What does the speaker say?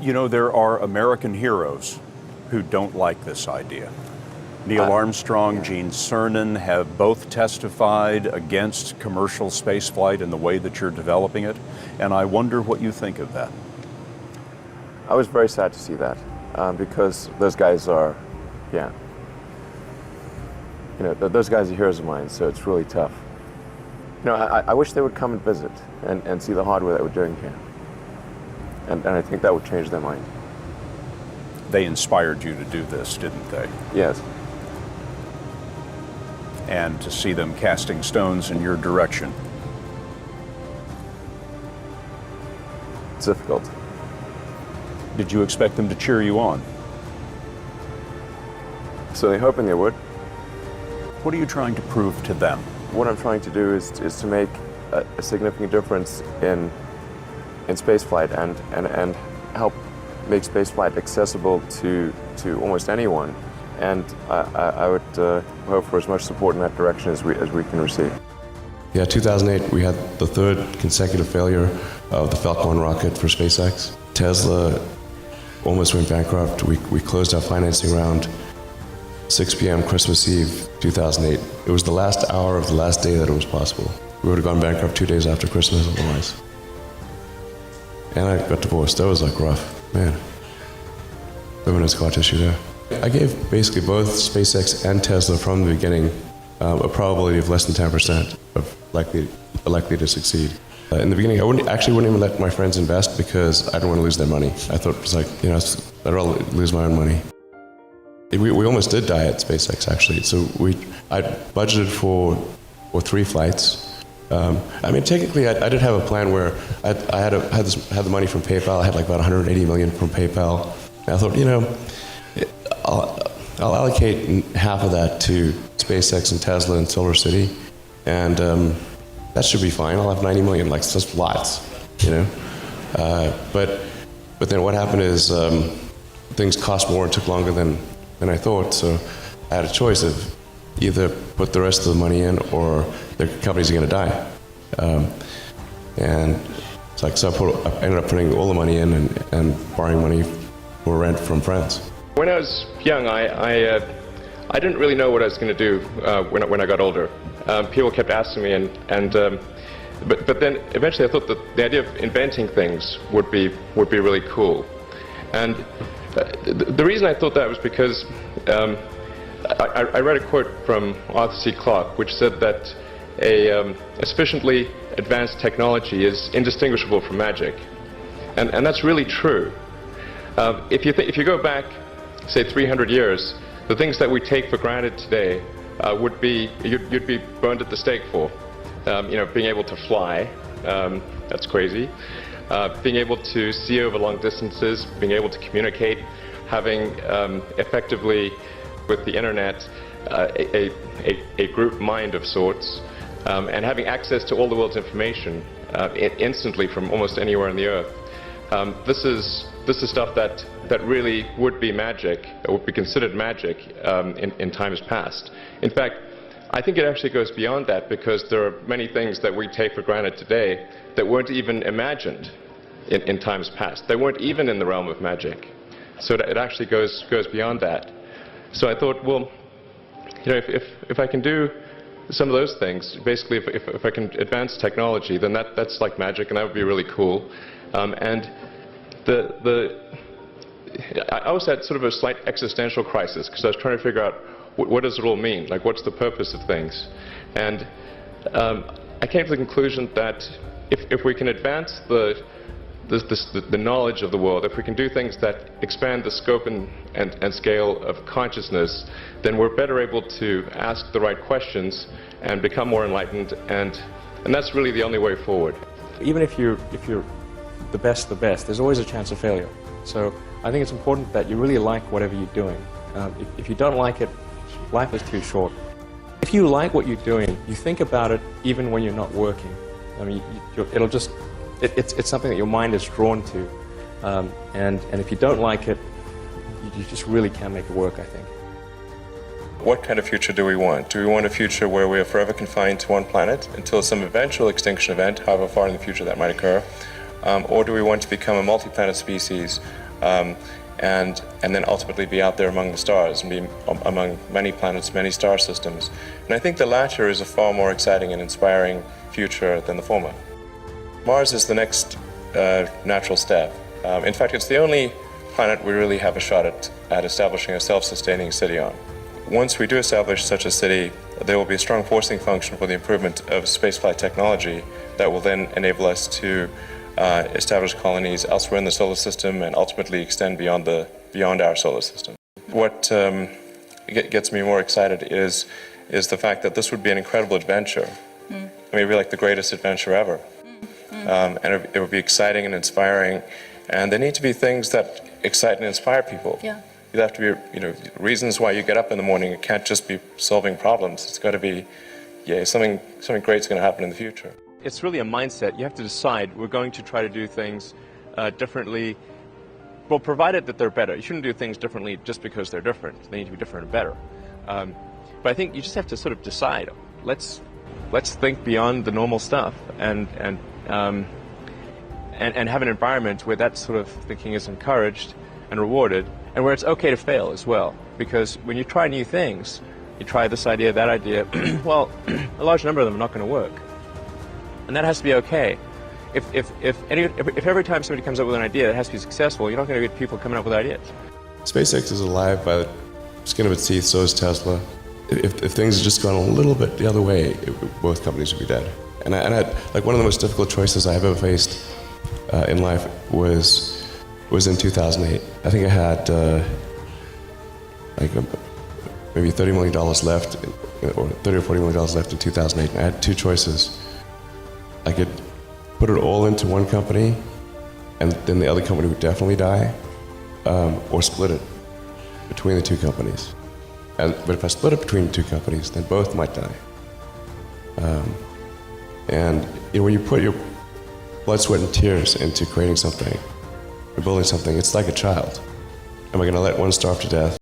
You know, there are American heroes who don't like this idea. Neil Armstrong, Gene Cernan have both testified against commercial spaceflight in the way that you're developing it, and I wonder what you think of that. I was very sad to see that, because those guys are, those guys are heroes of mine, so it's really tough. I wish they would come and visit and see the hardware that we're doing here. And I think that would change their mind. They inspired you to do this, didn't they? Yes. And to see them casting stones in your direction. It's difficult. Did you expect them to cheer you on? So they're hoping they would. What are you trying to prove to them? What I'm trying to do is to make a significant difference in spaceflight and help make spaceflight accessible to almost anyone. And I would hope for as much support in that direction as we can receive. Yeah, 2008, we had the third consecutive failure of the Falcon 9 rocket for SpaceX. Tesla almost went bankrupt. We closed our financing round 6 p.m. Christmas Eve, 2008. It was the last hour of the last day that it was possible. We would have gone bankrupt 2 days after Christmas otherwise. And I got divorced. That was like rough, man. Living in scar tissue there. I gave basically both SpaceX and Tesla from the beginning a probability of less than 10% of likely to succeed. In the beginning, I wouldn't even let my friends invest because I didn't want to lose their money. I thought it was like, I'd rather lose my own money. We almost did die at SpaceX actually. So I budgeted for 3 flights. Technically, I did have a plan where I had the money from PayPal. I had like about 180 million from PayPal. And I thought, I'll allocate half of that to SpaceX and Tesla and Silver City, and that should be fine. I'll have 90 million, like just lots, But then what happened is things cost more and took longer than I thought. So I had a choice of either put the rest of the money in or the companies are going to die. And it's like, so I ended up putting all the money in and borrowing money for rent from friends. When I was young, I didn't really know what I was going to do when I got older. People kept asking me, but then eventually I thought that the idea of inventing things would be really cool. And the reason I thought that was because I read a quote from Arthur C. Clarke, which said that a sufficiently advanced technology is indistinguishable from magic, and that's really true. If you go back, say 300 years, the things that we take for granted today would be you'd be burned at the stake for. Being able to fly, that's crazy. Being able to see over long distances, being able to communicate, having effectively with the internet a group mind of sorts, and having access to all the world's information instantly from almost anywhere on the earth. This is stuff that really would be magic, or would be considered magic in times past. In fact, I think it actually goes beyond that, because there are many things that we take for granted today that weren't even imagined in times past. They weren't even in the realm of magic. So it actually goes beyond that. So I thought, well, if I can do some of those things, basically if I can advance technology, then that's like magic, and that would be really cool. I also had sort of a slight existential crisis, because I was trying to figure out what does it all mean? Like, what's the purpose of things? And I came to the conclusion that if we can advance the knowledge of the world, if we can do things that expand the scope and scale of consciousness, then we're better able to ask the right questions and become more enlightened, and that's really the only way forward. Even if you're the best, there's always a chance of failure. So I think it's important that you really like whatever you're doing. If you don't like it, life is too short. If you like what you're doing, you think about it even when you're not working. I mean, it's something that your mind is drawn to. And if you don't like it, you just really can't make it work, I think. What kind of future do we want? Do we want a future where we are forever confined to one planet until some eventual extinction event, however far in the future that might occur? Or do we want to become a multi-planet species and then ultimately be out there among the stars and be among many planets, many star systems. And I think the latter is a far more exciting and inspiring future than the former. Mars is the next natural step. In fact, it's the only planet we really have a shot at establishing a self-sustaining city on. Once we do establish such a city, there will be a strong forcing function for the improvement of spaceflight technology that will then enable us to establish colonies elsewhere in the solar system and ultimately extend beyond our solar system. What gets me more excited is the fact that this would be an incredible adventure. I mean, it would be like the greatest adventure ever. And it would be exciting and inspiring. And there need to be things that excite and inspire people. Yeah. There have to be, reasons why you get up in the morning. It can't just be solving problems. It's got to be, something great's going to happen in the future. It's really a mindset. You have to decide, we're going to try to do things differently, well, provided that they're better. You shouldn't do things differently just because they're different. They need to be different and better. But I think you just have to sort of decide, let's think beyond the normal stuff and have an environment where that sort of thinking is encouraged and rewarded, and where it's okay to fail as well. Because when you try new things, you try this idea, that idea, well, a large number of them are not going to work. And that has to be okay. If every time somebody comes up with an idea that has to be successful, you're not going to get people coming up with ideas. SpaceX is alive by the skin of its teeth, so is Tesla. If things had just gone a little bit the other way, both companies would be dead. And I had, like, one of the most difficult choices I have ever faced in life was in 2008. I think I had maybe $30 million left, or $30 or $40 million left in 2008. And I had two choices. I could put it all into one company, and then the other company would definitely die, or split it between the two companies. But if I split it between the two companies, then both might die. And when you put your blood, sweat, and tears into creating something, or building something, it's like a child. Am I going to let one starve to death